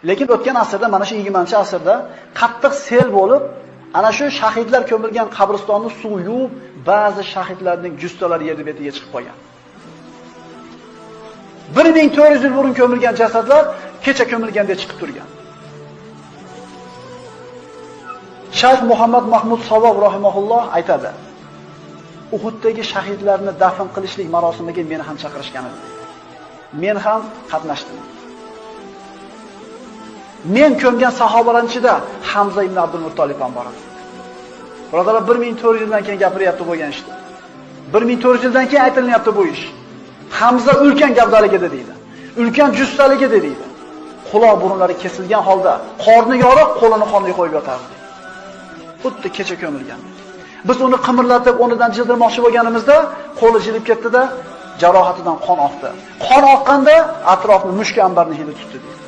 Lekin o'tgan asrda, mana shu 20-asrda qattiq sel bo'lib, ana shu shahidlar ko'milgan qabristonni suv yuvib, ba'zi shahidlarning justalari yer betiga chiqib qolgan. 1400 yil burun ko'milgan jasadlar kecha ko'milganda chiqib turgan. Shayx Muhammad Mahmud Savob rahimahulloh aytadi: Uhuddagi shahidlarni dafn qilishlik marosimiga meni ham chaqirishgan edi. Men ham qatnashdim. Men ko'mgan sahobalarning ichida Hamza ibn Abdul Muttolib ham bor edi. Birodalar, 1400 yildan keyin gapiryapti bo'lgan ishdi. 1400 yildan keyin aytilyapti bu ish. Hamza ulkan gavdaligida deydi. Ulkan justaligida deydi. Quloq burunlari kesilgan holda, qorni yoriq, qo'lini qonga qo'yib yotardi. Xuddi kecha ko'milgan. Biz uni qimirlatib, o'rnidan jildirmoqchi bo'lganimizda, qo'li jilib ketdi-da, jarohatidan qon oqdi. Qon oqqanda atrofni mushk ambarni hidi tutdi deydi.